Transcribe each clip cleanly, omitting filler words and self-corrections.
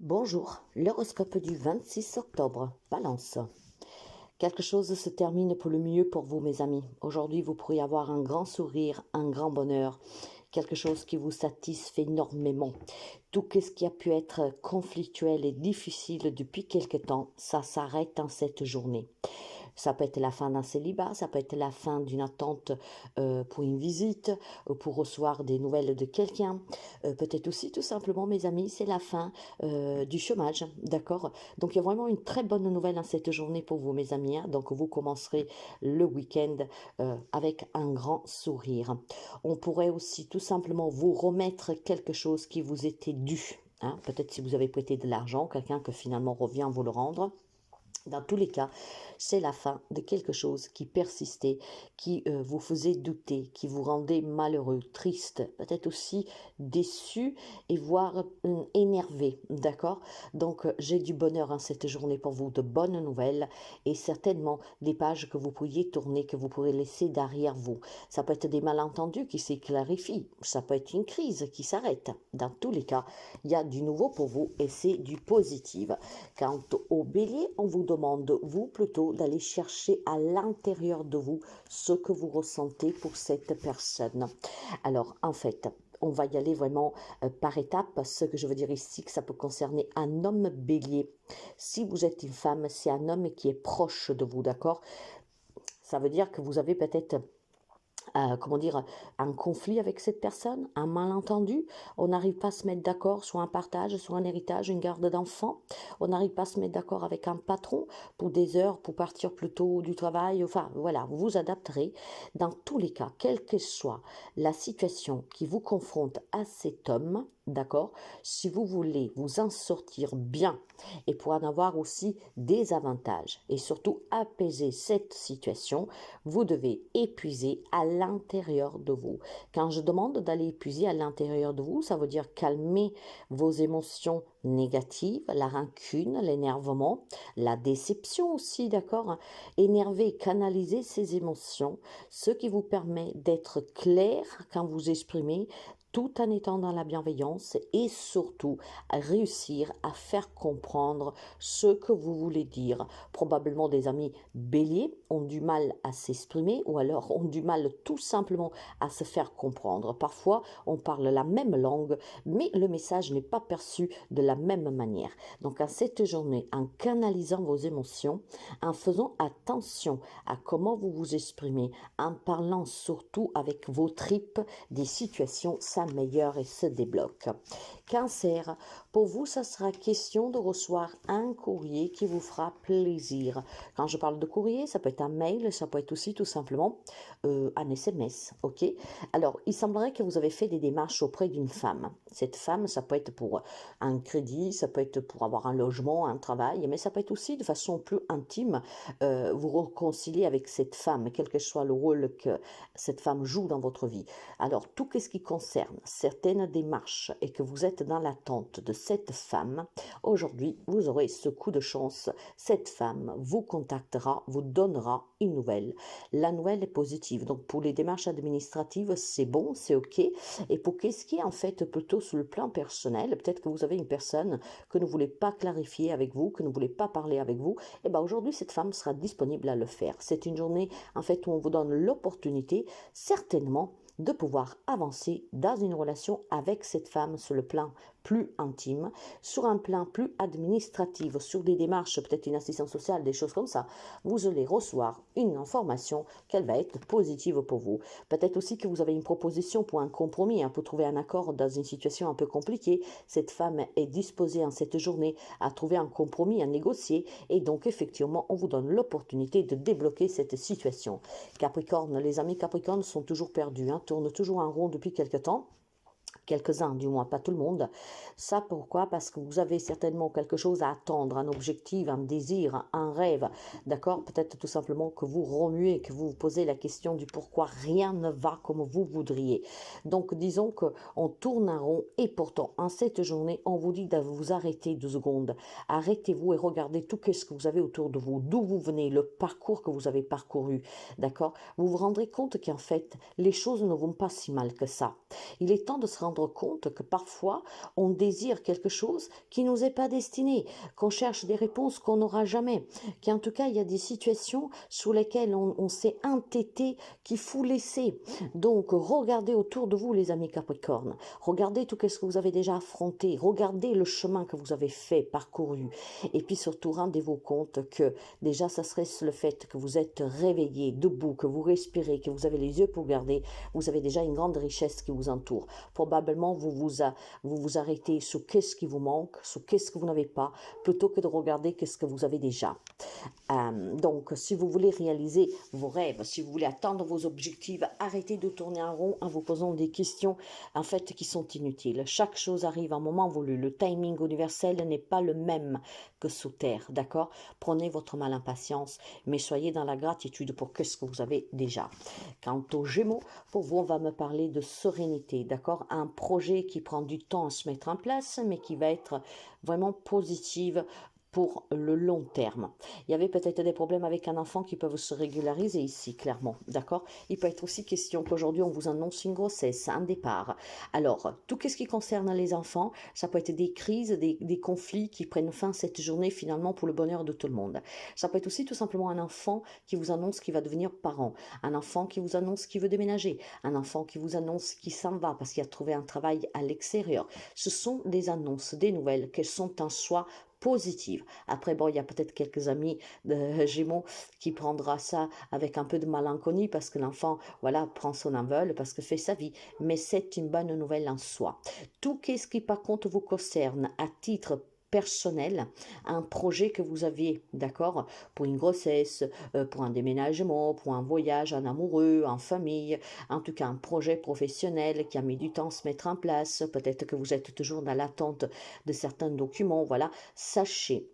Bonjour, l'horoscope du 26 octobre, Balance. Quelque chose se termine pour le mieux pour vous, mes amis. Aujourd'hui, vous pourriez avoir un grand sourire, un grand bonheur, quelque chose qui vous satisfait énormément. Tout ce qui a pu être conflictuel et difficile depuis quelque temps, ça s'arrête en cette journée. Ça peut être la fin d'un célibat, ça peut être la fin d'une attente pour une visite, pour recevoir des nouvelles de quelqu'un. Peut-être aussi, tout simplement, mes amis, c'est la fin du chômage, d'accord? Donc, il y a vraiment une très bonne nouvelle en cette journée pour vous, mes amis, hein. Donc, vous commencerez le week-end avec un grand sourire. On pourrait aussi tout simplement vous remettre quelque chose qui vous était dû, hein. Peut-être si vous avez prêté de l'argent, quelqu'un que finalement revient vous le rendre. Dans tous les cas, c'est la fin de quelque chose qui persistait, qui vous faisait douter, qui vous rendait malheureux, triste, peut-être aussi déçu et voire énervé, d'accord? Donc j'ai du bonheur en cette journée pour vous, de bonnes nouvelles et certainement des pages que vous pourriez tourner, que vous pourrez laisser derrière vous. Ça peut être des malentendus qui s'éclarifient, ça peut être une crise qui s'arrête. Dans tous les cas, il y a du nouveau pour vous et c'est du positif. Quant au bélier, on vous demande, vous plutôt, d'aller chercher à l'intérieur de vous ce que vous ressentez pour cette personne. Alors, en fait, on va y aller vraiment par étapes. Ce que je veux dire ici, que ça peut concerner un homme bélier. Si vous êtes une femme, c'est un homme qui est proche de vous, d'accord? Ça veut dire que vous avez peut-être comment dire, un conflit avec cette personne, un malentendu, on n'arrive pas à se mettre d'accord sur un partage, sur un héritage, une garde d'enfants, on n'arrive pas à se mettre d'accord avec un patron pour des heures, pour partir plus tôt du travail, enfin voilà, vous vous adapterez. Dans tous les cas, quelle que soit la situation qui vous confronte à cet homme, d'accord, si vous voulez vous en sortir bien et pour en avoir aussi des avantages et surtout apaiser cette situation, vous devez épuiser à l'intérieur de vous. Quand je demande d'aller épuiser à l'intérieur de vous, ça veut dire calmer vos émotions négatives, la rancune, l'énervement, la déception aussi, d'accord? Énerver, canaliser ces émotions, ce qui vous permet d'être clair quand vous exprimez, tout en étant dans la bienveillance et surtout réussir à faire comprendre ce que vous voulez dire. Probablement des amis béliers ont du mal à s'exprimer ou alors ont du mal tout simplement à se faire comprendre. Parfois, on parle la même langue, mais le message n'est pas perçu de la même manière. Donc, à cette journée, en canalisant vos émotions, en faisant attention à comment vous vous exprimez, en parlant surtout avec vos tripes, des situations s'améliorent et se débloquent. Cancer, pour vous, ça sera question de recevoir un courrier qui vous fera plaisir. Quand je parle de courrier, ça peut être un mail, ça peut être aussi tout simplement un SMS, ok? Alors, il semblerait que vous avez fait des démarches auprès d'une femme. Cette femme, ça peut être pour un crédit, ça peut être pour avoir un logement, un travail, mais ça peut être aussi de façon plus intime, vous réconcilier avec cette femme, quel que soit le rôle que cette femme joue dans votre vie. Alors, tout ce qui concerne certaines démarches et que vous êtes dans l'attente de cette femme, aujourd'hui, vous aurez ce coup de chance. Cette femme vous contactera, vous donnera une nouvelle. La nouvelle est positive. Donc, pour les démarches administratives, c'est bon, c'est OK. Et pour ce qui est en fait plutôt sur le plan personnel, peut-être que vous avez une personne que ne voulez pas clarifier avec vous, que ne voulez pas parler avec vous, et bien aujourd'hui, cette femme sera disponible à le faire. C'est une journée, en fait, où on vous donne l'opportunité, certainement, de pouvoir avancer dans une relation avec cette femme sur le plan plus intime, sur un plan plus administratif, sur des démarches, peut-être une assistance sociale, des choses comme ça, vous allez recevoir une information qu'elle va être positive pour vous. Peut-être aussi que vous avez une proposition pour un compromis, pour trouver un accord dans une situation un peu compliquée. Cette femme est disposée en cette journée à trouver un compromis, à négocier, et donc effectivement, on vous donne l'opportunité de débloquer cette situation. Capricorne, les amis Capricorne sont toujours perdus, tournent toujours en rond depuis quelque temps. Quelques-uns, du moins pas tout le monde. Ça, pourquoi? Parce que vous avez certainement quelque chose à attendre, un objectif, un désir, un rêve, d'accord? Peut-être tout simplement que vous remuez, que vous vous posez la question du pourquoi rien ne va comme vous voudriez. Donc, disons qu'on tourne en rond et pourtant, en cette journée, on vous dit de vous arrêter 2 secondes. Arrêtez-vous et regardez tout ce que vous avez autour de vous, d'où vous venez, le parcours que vous avez parcouru, d'accord? Vous vous rendrez compte qu'en fait, les choses ne vont pas si mal que ça. Il est temps de se rendre rendre compte que parfois, on désire quelque chose qui nous est pas destiné, qu'on cherche des réponses qu'on n'aura jamais, qu'en tout cas, il y a des situations sous lesquelles on s'est entêté, qu'il faut laisser. Donc, regardez autour de vous, les amis Capricorne. Regardez tout ce que vous avez déjà affronté. Regardez le chemin que vous avez fait, parcouru. Et puis surtout, rendez-vous compte que déjà, ça serait le fait que vous êtes réveillé, debout, que vous respirez, que vous avez les yeux pour garder. Vous avez déjà une grande richesse qui vous entoure. Probablement, vous vous arrêtez sur qu'est-ce qui vous manque, sur qu'est-ce que vous n'avez pas, plutôt que de regarder qu'est-ce que vous avez déjà. Donc, si vous voulez réaliser vos rêves, si vous voulez atteindre vos objectifs, arrêtez de tourner en rond en vous posant des questions en fait qui sont inutiles. Chaque chose arrive à un moment voulu. Le timing universel n'est pas le même que sous terre, d'accord? Prenez votre mal en patience, mais soyez dans la gratitude pour ce que vous avez déjà. Quant aux Gémeaux, pour vous, on va me parler de sérénité, d'accord? Un projet qui prend du temps à se mettre en place, mais qui va être vraiment positif pour le long terme. Il y avait peut-être des problèmes avec un enfant qui peuvent se régulariser ici, clairement, d'accord? Il peut être aussi question qu'aujourd'hui, on vous annonce une grossesse, un départ. Alors, tout ce qui concerne les enfants, ça peut être des crises, des conflits qui prennent fin cette journée, finalement, pour le bonheur de tout le monde. Ça peut être aussi tout simplement un enfant qui vous annonce qu'il va devenir parent, un enfant qui vous annonce qu'il veut déménager, un enfant qui vous annonce qu'il s'en va parce qu'il a trouvé un travail à l'extérieur. Ce sont des annonces, des nouvelles, qu'elles sont en soi positive. Après, bon, il y a peut-être quelques amis de Gémeaux qui prendra ça avec un peu de malenconie parce que l'enfant, voilà, prend son envol, parce que fait sa vie. Mais c'est une bonne nouvelle en soi. Tout ce qui, par contre, vous concerne à titre personnel, un projet que vous aviez, d'accord, pour une grossesse, pour un déménagement, pour un voyage, un amoureux, en famille, en tout cas un projet professionnel qui a mis du temps à se mettre en place, peut-être que vous êtes toujours dans l'attente de certains documents, voilà, sachez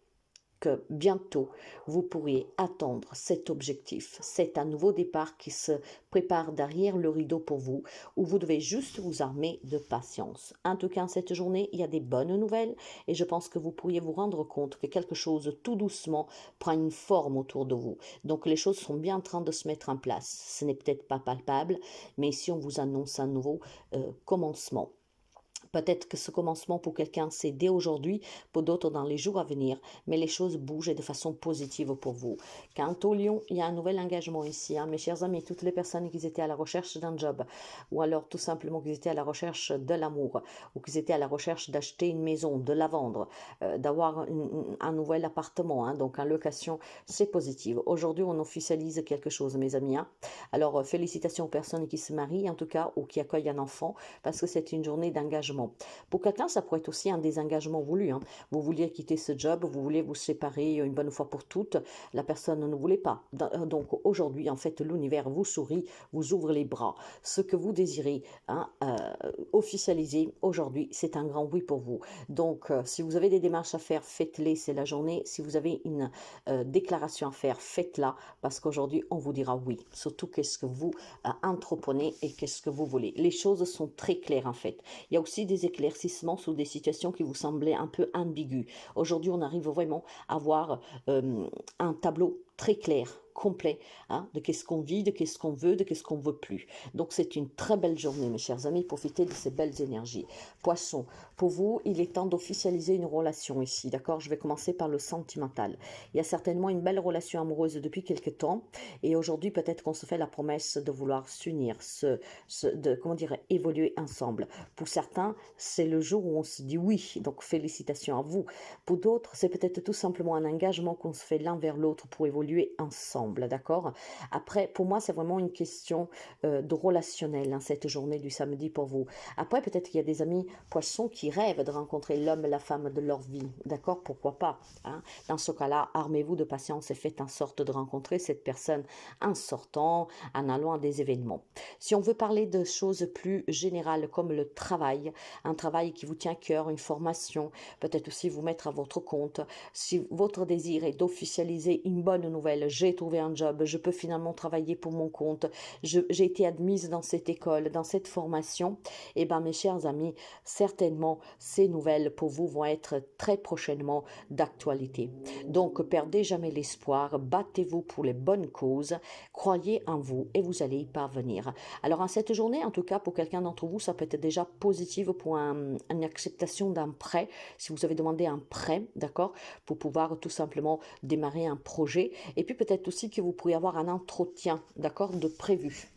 que bientôt vous pourriez atteindre cet objectif. C'est un nouveau départ qui se prépare derrière le rideau pour vous, où vous devez juste vous armer de patience. En tout cas, cette journée, il y a des bonnes nouvelles et je pense que vous pourriez vous rendre compte que quelque chose tout doucement prend une forme autour de vous. Donc les choses sont bien en train de se mettre en place. Ce n'est peut-être pas palpable, mais ici on vous annonce un nouveau commencement. Peut-être que ce commencement pour quelqu'un, c'est dès aujourd'hui, pour d'autres dans les jours à venir, mais les choses bougent de façon positive pour vous. Quant au Lion, il y a un nouvel engagement ici, hein, mes chers amis, toutes les personnes qui étaient à la recherche d'un job, ou alors tout simplement qui étaient à la recherche de l'amour, ou qui étaient à la recherche d'acheter une maison, de la vendre, d'avoir un nouvel appartement, hein, donc en location, c'est positif. Aujourd'hui, on officialise quelque chose, mes amis. Hein. Alors, félicitations aux personnes qui se marient, en tout cas, ou qui accueillent un enfant, parce que c'est une journée d'engagement. Pour quelqu'un, ça pourrait être aussi un désengagement voulu. Hein. Vous vouliez quitter ce job, vous vouliez vous séparer une bonne fois pour toutes. La personne ne voulait pas. Donc aujourd'hui, en fait, l'univers vous sourit, vous ouvre les bras. Ce que vous désirez hein, officialiser aujourd'hui, c'est un grand oui pour vous. Donc, si vous avez des démarches à faire, faites-les, c'est la journée. Si vous avez une déclaration à faire, faites-la, parce qu'aujourd'hui, on vous dira oui. Surtout qu'est-ce que vous entreprenez et qu'est-ce que vous voulez. Les choses sont très claires, en fait. Il y a aussi des éclaircissements sur des situations qui vous semblaient un peu ambiguës. Aujourd'hui, on arrive vraiment à voir un tableau très clair, complet, hein, de qu'est-ce qu'on vit, de qu'est-ce qu'on veut, de qu'est-ce qu'on ne veut plus. Donc c'est une très belle journée, mes chers amis, profitez de ces belles énergies. Poisson, pour vous, il est temps d'officialiser une relation ici, d'accord? Je vais commencer par le sentimental. Il y a certainement une belle relation amoureuse depuis quelque temps, et aujourd'hui peut-être qu'on se fait la promesse de vouloir s'unir, comment dire, évoluer ensemble. Pour certains, c'est le jour où on se dit oui, donc félicitations à vous. Pour d'autres, c'est peut-être tout simplement un engagement qu'on se fait l'un vers l'autre pour évoluer ensemble, d'accord? Après, pour moi, c'est vraiment une question de relationnel, hein, cette journée du samedi pour vous. Après, peut-être qu'il y a des amis poissons qui rêvent de rencontrer l'homme et la femme de leur vie, d'accord? Pourquoi pas? Hein? Dans ce cas-là, armez-vous de patience et faites en sorte de rencontrer cette personne en sortant, en allant à des événements. Si on veut parler de choses plus générales comme le travail, un travail qui vous tient à cœur, une formation, peut-être aussi vous mettre à votre compte, si votre désir est d'officialiser une bonne nouvelle, j'ai trouvé un job, je peux finalement travailler pour mon compte, j'ai été admise dans cette école, dans cette formation, eh bien mes chers amis, certainement ces nouvelles pour vous vont être très prochainement d'actualité. Donc perdez jamais l'espoir, battez-vous pour les bonnes causes, croyez en vous et vous allez y parvenir. Alors en cette journée, en tout cas pour quelqu'un d'entre vous, ça peut être déjà positif pour une acceptation d'un prêt, si vous avez demandé un prêt, d'accord, pour pouvoir tout simplement démarrer un projet. Et puis peut-être aussi que vous pourriez avoir un entretien, d'accord, de prévu.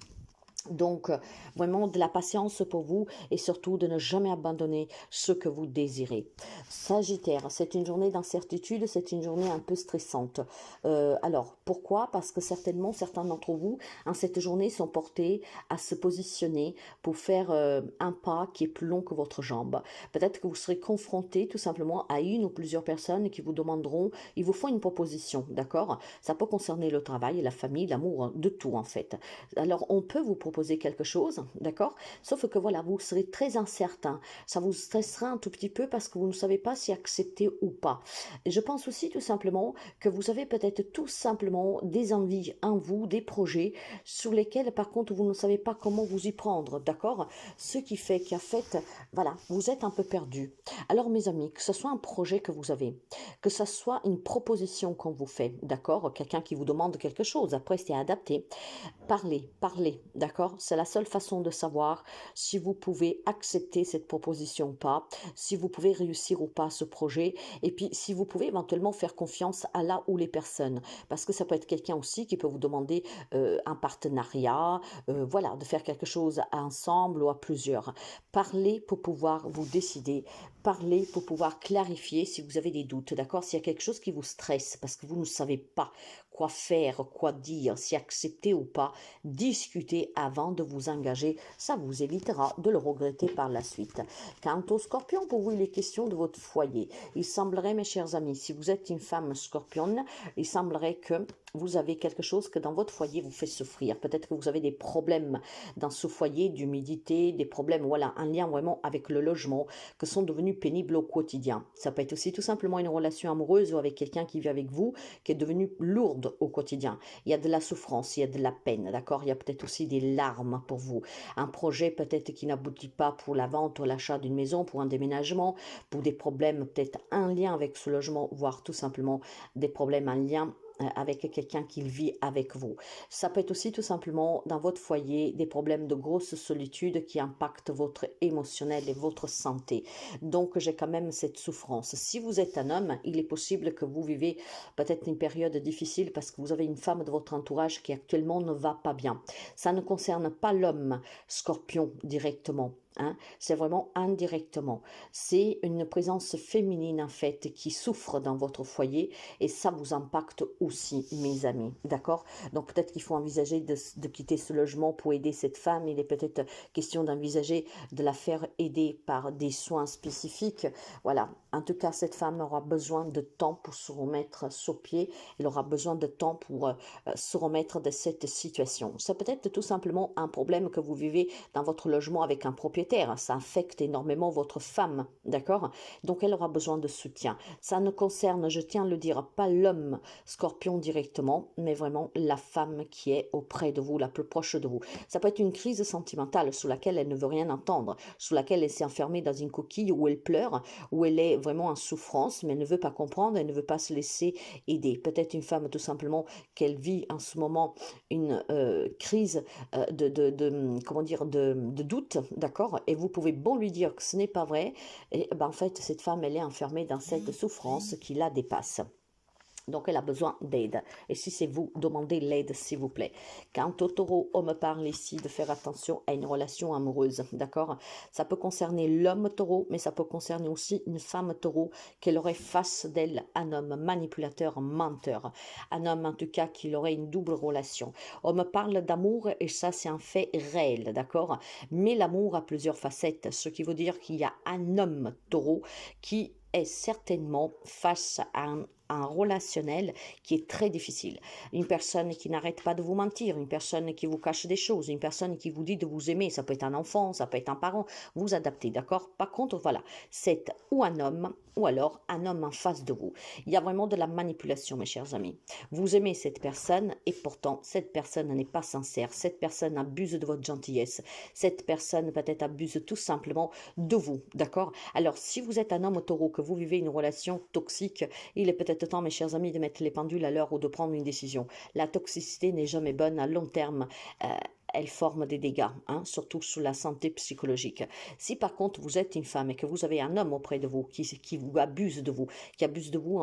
Donc, vraiment de la patience pour vous et surtout de ne jamais abandonner ce que vous désirez. Sagittaire, c'est une journée d'incertitude, c'est une journée un peu stressante. Alors, pourquoi? Parce que certainement, certains d'entre vous, en cette journée, sont portés à se positionner pour faire un pas qui est plus long que votre jambe. Peut-être que vous serez confronté tout simplement à une ou plusieurs personnes qui vous demanderont, ils vous font une proposition, d'accord? Ça peut concerner le travail, la famille, l'amour, de tout en fait. Alors, on peut vous proposer quelque chose, d'accord? Sauf que voilà, vous serez très incertain. Ça vous stressera un tout petit peu parce que vous ne savez pas si accepter ou pas. Et je pense aussi tout simplement que vous avez peut-être tout simplement des envies en vous, des projets sur lesquels par contre vous ne savez pas comment vous y prendre, d'accord? Ce qui fait qu'en fait, voilà, vous êtes un peu perdu. Alors mes amis, que ce soit un projet que vous avez, que ce soit une proposition qu'on vous fait, d'accord? Quelqu'un qui vous demande quelque chose, après c'est adapté. Parlez, parlez, d'accord? C'est la seule façon de savoir si vous pouvez accepter cette proposition ou pas, si vous pouvez réussir ou pas ce projet, et puis si vous pouvez éventuellement faire confiance à là ou les personnes, parce que ça peut être quelqu'un aussi qui peut vous demander un partenariat, voilà, de faire quelque chose ensemble ou à plusieurs. Parlez pour pouvoir vous décider, parlez pour pouvoir clarifier si vous avez des doutes, d'accord? S'il y a quelque chose qui vous stresse parce que vous ne savez pas quoi faire, quoi dire, si accepter ou pas, discutez avant de vous engager, ça vous évitera de le regretter par la suite. Quant au scorpion, pour vous, il est question de votre foyer. Il semblerait, mes chers amis, si vous êtes une femme scorpionne, il semblerait que vous avez quelque chose que dans votre foyer vous fait souffrir. Peut-être que vous avez des problèmes dans ce foyer, d'humidité, des problèmes, voilà, en lien vraiment avec le logement, que sont devenus pénibles au quotidien. Ça peut être aussi tout simplement une relation amoureuse ou avec quelqu'un qui vit avec vous, qui est devenu lourde au quotidien. Il y a de la souffrance, il y a de la peine, d'accord? Il y a peut-être aussi des larmes pour vous. Un projet peut-être qui n'aboutit pas pour la vente ou l'achat d'une maison, pour un déménagement, pour des problèmes peut-être en lien avec ce logement, voire tout simplement des problèmes en lien avec quelqu'un qui vit avec vous. Ça peut être aussi tout simplement dans votre foyer des problèmes de grosse solitude qui impactent votre émotionnel et votre santé. Donc j'ai quand même cette souffrance. Si vous êtes un homme, il est possible que vous vivez peut-être une période difficile parce que vous avez une femme de votre entourage qui actuellement ne va pas bien. Ça ne concerne pas l'homme scorpion directement. Hein, c'est vraiment indirectement. C'est une présence féminine en fait qui souffre dans votre foyer et ça vous impacte aussi, mes amis. D'accord? Donc peut-être qu'il faut envisager de quitter ce logement pour aider cette femme. Il est peut-être question d'envisager de la faire aider par des soins spécifiques. Voilà. En tout cas, cette femme aura besoin de temps pour se remettre sur pied. Elle aura besoin de temps pour se remettre de cette situation. Ça peut être tout simplement un problème que vous vivez dans votre logement avec un propriétaire. Ça affecte énormément votre femme, d'accord? Donc elle aura besoin de soutien. Ça ne concerne, je tiens à le dire, pas l'homme scorpion directement, mais vraiment la femme qui est auprès de vous, la plus proche de vous. Ça peut être une crise sentimentale sous laquelle elle ne veut rien entendre, sous laquelle elle s'est enfermée dans une coquille où elle pleure, où elle est vraiment en souffrance, mais elle ne veut pas comprendre, elle ne veut pas se laisser aider. Peut-être une femme tout simplement qu'elle vit en ce moment une crise comment dire, de doute, d'accord? Et vous pouvez bon lui dire que ce n'est pas vrai, et ben, en fait, cette femme, elle est enfermée dans cette souffrance qui la dépasse. Donc, elle a besoin d'aide. Et si c'est vous, demandez l'aide, s'il vous plaît. Quant au taureau, on me parle ici de faire attention à une relation amoureuse, d'accord? Ça peut concerner l'homme taureau, mais ça peut concerner aussi une femme taureau qu'elle aurait face d'elle un homme manipulateur, menteur. Un homme, en tout cas, qui aurait une double relation. On me parle d'amour, et ça, c'est un fait réel, d'accord? Mais l'amour a plusieurs facettes, ce qui veut dire qu'il y a un homme taureau qui est certainement face à un un relationnel qui est très difficile. Une personne qui n'arrête pas de vous mentir, une personne qui vous cache des choses, une personne qui vous dit de vous aimer, ça peut être un enfant, ça peut être un parent, vous adaptez, d'accord? Par contre, voilà, c'est ou un homme ou alors un homme en face de vous. Il y a vraiment de la manipulation, mes chers amis. Vous aimez cette personne et pourtant, cette personne n'est pas sincère. Cette personne abuse de votre gentillesse. Cette personne peut-être abuse tout simplement de vous, d'accord? Alors, si vous êtes un homme au taureau, que vous vivez une relation toxique, il est peut-être temps, mes chers amis, de mettre les pendules à l'heure ou de prendre une décision. La toxicité n'est jamais bonne à long terme. Elle forme des dégâts, hein, surtout sur la santé psychologique. Si par contre vous êtes une femme et que vous avez un homme auprès de vous qui vous abuse de vous, qui abuse de vous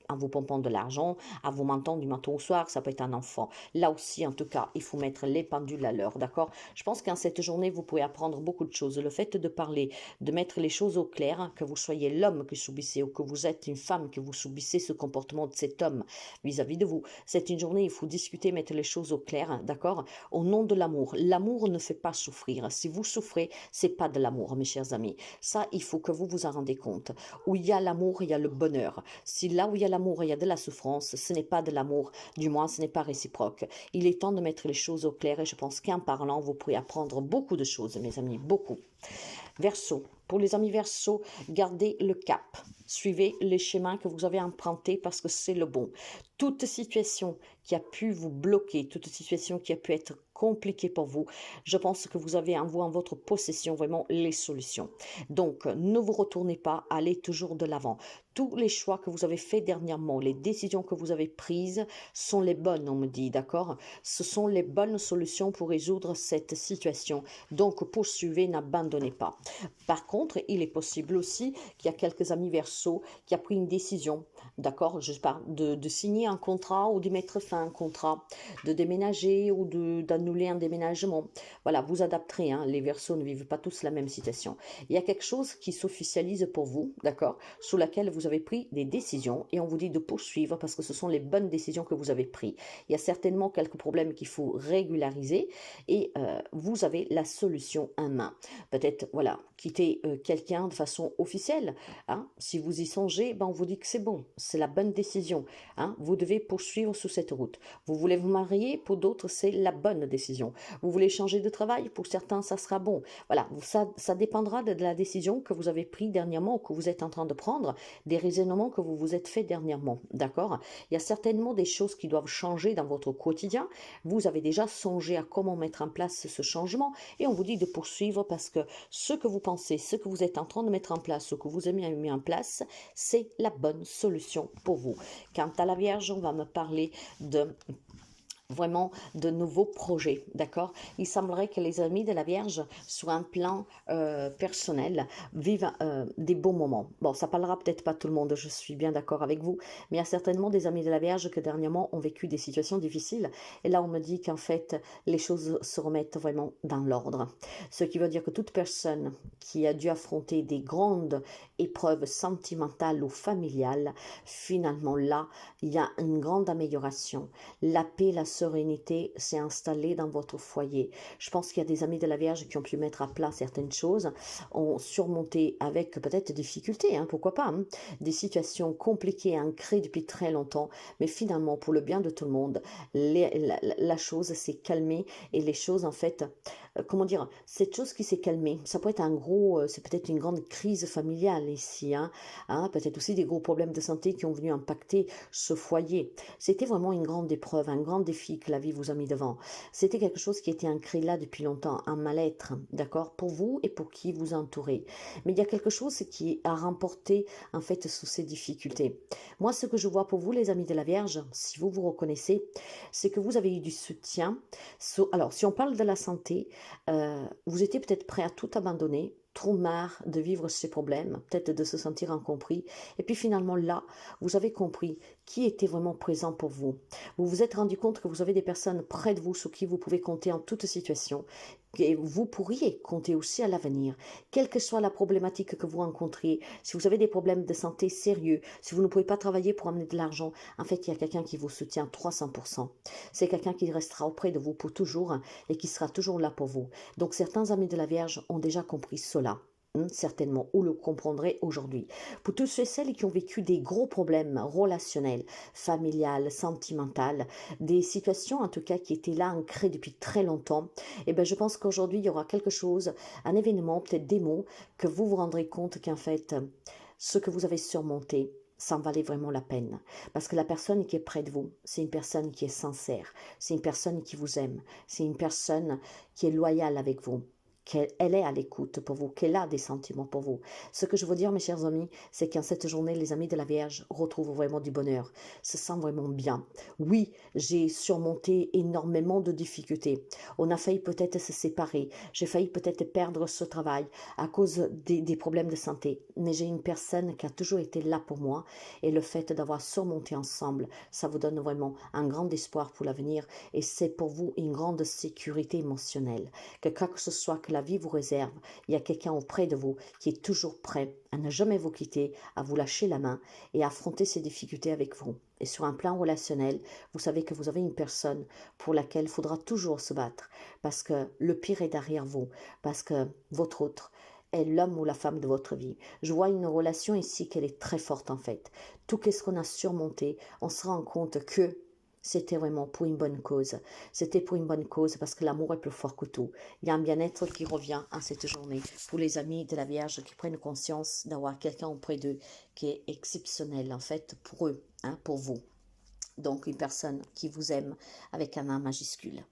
en vous pompant de l'argent, en vous mentant du matin au soir, ça peut être un enfant. Là aussi, en tout cas, il faut mettre les pendules à l'heure, d'accord? Je pense qu'en cette journée, vous pouvez apprendre beaucoup de choses. Le fait de parler, de mettre les choses au clair, que vous soyez l'homme que subissez ou que vous êtes une femme que vous subissez ce comportement de cet homme vis-à-vis de vous. C'est une journée, il faut discuter, mettre les choses au clair, d'accord? Au nom de l'amour. L'amour ne fait pas souffrir. Si vous souffrez, c'est pas de l'amour, mes chers amis. Ça, il faut que vous vous en rendez compte. Où il y a l'amour, il y a le bonheur. Si là où il y a l'amour, il y a de la souffrance, ce n'est pas de l'amour, du moins ce n'est pas réciproque. Il est temps de mettre les choses au clair et je pense qu'en parlant, vous pourrez apprendre beaucoup de choses, mes amis, beaucoup. Verseau. Pour les amis Verseau, gardez le cap. Suivez les schémas que vous avez empruntés parce que c'est le bon. Toute situation qui a pu vous bloquer, toute situation qui a pu être compliquée pour vous, je pense que vous avez en vous, en votre possession, vraiment les solutions. Donc, ne vous retournez pas, allez toujours de l'avant. Tous les choix que vous avez faits dernièrement, les décisions que vous avez prises sont les bonnes, on me dit, d'accord? Ce sont les bonnes solutions pour résoudre cette situation. Donc, poursuivez, n'abandonnez pas. Par contre, il est possible aussi qu'il y a quelques amis Verseau qui a pris une décision, d'accord? Je parle de signer un contrat ou de mettre fin à un contrat, de déménager ou d'annuler un déménagement. Voilà, vous adapterez, hein, les Verseaux ne vivent pas tous la même situation. Il y a quelque chose qui s'officialise pour vous, d'accord, sous laquelle vous avez pris des décisions et on vous dit de poursuivre parce que ce sont les bonnes décisions que vous avez prises. Il y a certainement quelques problèmes qu'il faut régulariser et vous avez la solution en main. Peut-être, voilà, quitter quelqu'un de façon officielle. Hein. Si vous y songez, ben on vous dit que c'est bon, c'est la bonne décision. Hein. Vous devez poursuivre sur cette route. Vous voulez vous marier, pour d'autres, c'est la bonne décision. Vous voulez changer de travail, pour certains, ça sera bon. Voilà, ça dépendra de la décision que vous avez prise dernièrement ou que vous êtes en train de prendre, des raisonnements que vous vous êtes fait dernièrement. D'accord? Il y a certainement des choses qui doivent changer dans votre quotidien. Vous avez déjà songé à comment mettre en place ce changement et on vous dit de poursuivre parce que ce que vous pensez, ce que vous êtes en train de mettre en place, ce que vous avez mis en place, c'est la bonne solution pour vous. Quant à la Vierge, on va me parler de vraiment de nouveaux projets, d'accord? Il semblerait que les amis de la Vierge, sur un plan personnel, vivent des beaux moments. Bon, ça parlera peut-être pas tout le monde, je suis bien d'accord avec vous, mais il y a certainement des amis de la Vierge qui dernièrement ont vécu des situations difficiles, et là on me dit qu'en fait, les choses se remettent vraiment dans l'ordre. Ce qui veut dire que toute personne qui a dû affronter des grandes épreuves sentimentales ou familiales, finalement là, il y a une grande amélioration. La paix, la sérénité s'est installée dans votre foyer. Je pense qu'il y a des amis de la Vierge qui ont pu mettre à plat certaines choses, ont surmonté avec peut-être des difficultés, hein, pourquoi pas, hein, des situations compliquées, ancrées depuis très longtemps, mais finalement, pour le bien de tout le monde, la chose s'est calmée et les choses, en fait, comment dire, cette chose qui s'est calmée, ça peut être un gros, c'est peut-être une grande crise familiale ici, hein, peut-être aussi des gros problèmes de santé qui ont venu impacter ce foyer. C'était vraiment une grande épreuve, un grand défi que la vie vous a mis devant. C'était quelque chose qui était ancré là depuis longtemps, un mal-être, d'accord, pour vous et pour qui vous entourez. Mais il y a quelque chose qui a remporté, en fait, sous ces difficultés. Moi, ce que je vois pour vous, les amis de la Vierge, si vous vous reconnaissez, c'est que vous avez eu du soutien. Alors, si on parle de la santé, vous étiez peut-être prêt à tout abandonner, trop marre de vivre ces problèmes, peut-être de se sentir incompris. Et puis finalement là, vous avez compris qui était vraiment présent pour vous. Vous vous êtes rendu compte que vous avez des personnes près de vous sur qui vous pouvez compter en toute situation. Et vous pourriez compter aussi à l'avenir, quelle que soit la problématique que vous rencontriez. Si vous avez des problèmes de santé sérieux, si vous ne pouvez pas travailler pour amener de l'argent, en fait, il y a quelqu'un qui vous soutient 300%. C'est quelqu'un qui restera auprès de vous pour toujours et qui sera toujours là pour vous. Donc, certains amis de la Vierge ont déjà compris cela. certainement, ou le comprendrez aujourd'hui. Pour tous ceux et celles qui ont vécu des gros problèmes relationnels, familiales, sentimentales, des situations en tout cas qui étaient là ancrées depuis très longtemps, eh ben je pense qu'aujourd'hui il y aura quelque chose, un événement, peut-être des mots, que vous vous rendrez compte qu'en fait, ce que vous avez surmonté, ça en valait vraiment la peine. Parce que la personne qui est près de vous, c'est une personne qui est sincère, c'est une personne qui vous aime, c'est une personne qui est loyale avec vous, qu'elle est à l'écoute pour vous, qu'elle a des sentiments pour vous. Ce que je veux dire, mes chers amis, c'est qu'en cette journée, les amis de la Vierge retrouvent vraiment du bonheur, se sentent vraiment bien. Oui, j'ai surmonté énormément de difficultés. On a failli peut-être se séparer. J'ai failli peut-être perdre ce travail à cause des problèmes de santé. Mais j'ai une personne qui a toujours été là pour moi. Et le fait d'avoir surmonté ensemble, ça vous donne vraiment un grand espoir pour l'avenir. Et c'est pour vous une grande sécurité émotionnelle. Que quoi que ce soit que la vie vous réserve, il y a quelqu'un auprès de vous qui est toujours prêt à ne jamais vous quitter, à vous lâcher la main et à affronter ces difficultés avec vous. Et sur un plan relationnel, vous savez que vous avez une personne pour laquelle il faudra toujours se battre, parce que le pire est derrière vous, parce que votre autre est l'homme ou la femme de votre vie. Je vois une relation ici qu'elle est très forte en fait. Tout ce qu'on a surmonté, on se rend compte que c'était vraiment pour une bonne cause. C'était pour une bonne cause parce que l'amour est plus fort que tout. Il y a un bien-être qui revient à cette journée pour les amis de la Vierge qui prennent conscience d'avoir quelqu'un auprès d'eux qui est exceptionnel en fait pour eux, pour vous. Donc une personne qui vous aime avec un A majuscule.